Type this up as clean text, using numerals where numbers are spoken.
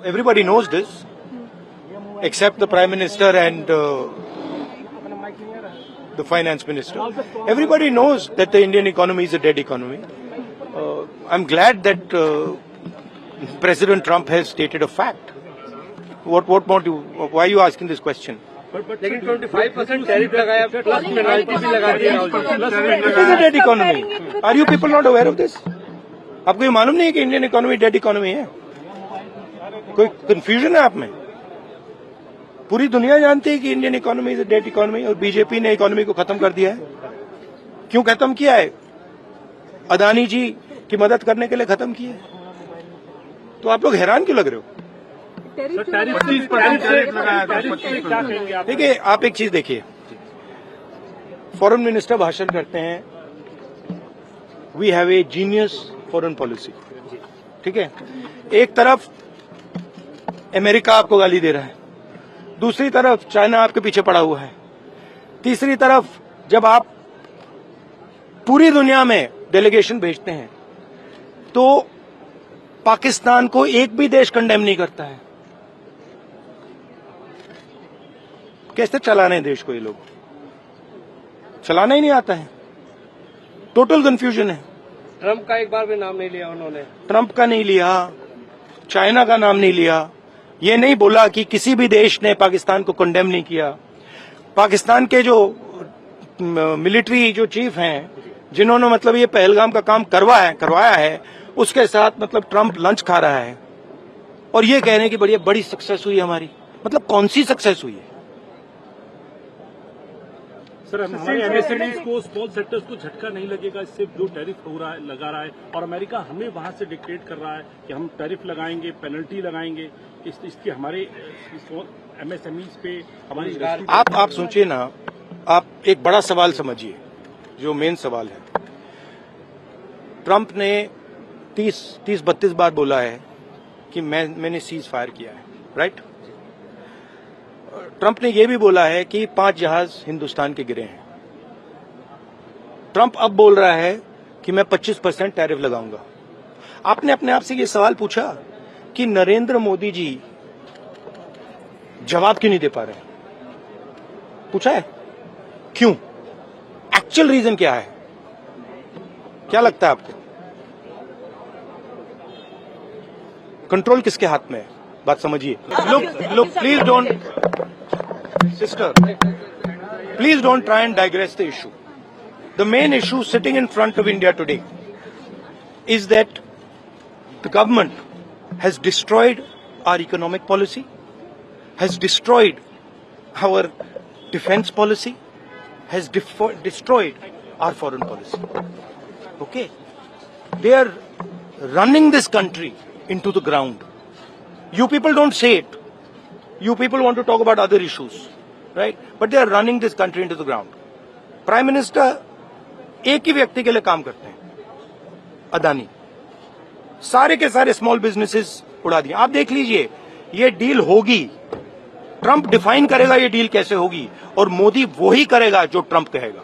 Everybody knows this, except the Prime Minister and the Finance Minister. Everybody knows that the Indian economy is a dead economy. I'm glad that President Trump has stated a fact. What more do? Why are you asking this question? लेकिन 25% tariff लगाया plus penalty भी लगा दी Rahul ji. It is a dead economy. Are you people not aware of this? आपको ये मालूम नहीं है कि इंडियन इकोनॉमी डेड इकोनॉमी है? कोई कंफ्यूजन है आप में? पूरी दुनिया जानती है कि Indian economy is a dead economy और बीजेपी ने इकोनॉमी को खत्म कर दिया है। क्यों खत्म किया है? अदानी जी की मदद करने के लिए खत्म किया है। तो आप लोग हैरान क्यों लग रहे हो? देखिए, आप एक चीज देखिए, फॉरेन मिनिस्टर भाषण करते हैं, we have a genius foreign policy, ठीक है। एक तरफ अमेरिका आपको गाली दे रहा है, दूसरी तरफ चाइना आपके पीछे पड़ा हुआ है, तीसरी तरफ जब आप पूरी दुनिया में डेलीगेशन भेजते हैं तो पाकिस्तान को एक भी देश कंडेम नहीं करता है। कैसे चलाने देश को? ये लोग चलाना ही नहीं आता है। टोटल कंफ्यूजन है। ट्रंप का एक बार भी नाम नहीं लिया उन्होंने। ट्रंप का नहीं लिया, चाइना का नाम नहीं लिया, ये नहीं बोला कि किसी भी देश ने पाकिस्तान को कंडेम नहीं किया। पाकिस्तान के जो मिलिट्री जो चीफ हैं, जिन्होंने मतलब ये पहलगाम का काम करवाया है, उसके साथ मतलब ट्रंप लंच खा रहा है और ये कह रहे हैं कि बड़ी सक्सेस हुई हमारी। मतलब कौन सी सक्सेस हुई है? सर, हमारे एमएसएमईज को, स्मॉल सेक्टर्स को झटका नहीं लगेगा इससे जो टैरिफ हो रहा है, लगा रहा है, और अमेरिका हमें वहां से डिक्टेट कर रहा है कि हम टैरिफ लगाएंगे, पेनल्टी लगाएंगे, इसकी हमारे एमएसएमईज पे हमारी। आप सोचिए ना, आप एक बड़ा सवाल समझिए, जो मेन सवाल है। ट्रंप ने 30-32 बार बोला है कि मैंने सीज फायर किया है, राइट। ट्रंप ने यह भी बोला है कि 5 जहाज हिंदुस्तान के गिरे हैं। ट्रंप अब बोल रहा है कि मैं 25% टैरिफ लगाऊंगा। आपने अपने आप से यह सवाल पूछा कि नरेंद्र मोदी जी जवाब क्यों नहीं दे पा रहे? पूछा है क्यों? एक्चुअल रीजन क्या है? क्या लगता है आपको? कंट्रोल किसके हाथ में है? बात समझिए। Look, please don't, sister, please don't try and digress the issue. The main issue sitting in front of India today is that the government has destroyed our economic policy, has destroyed our defense policy, has destroyed our foreign policy. Okay? They are running this country into the ground. You people don't say it. You people want to talk about other issues, right? But they are running this country into the ground. Prime Minister एक ही व्यक्ति के लिए काम करते हैं, अदानी। सारे के सारे स्मॉल बिजनेसेस उड़ा दिए। आप देख लीजिए, ये डील होगी, ट्रंप डिफाइन करेगा ये डील कैसे होगी, और मोदी वो ही करेगा जो ट्रंप कहेगा।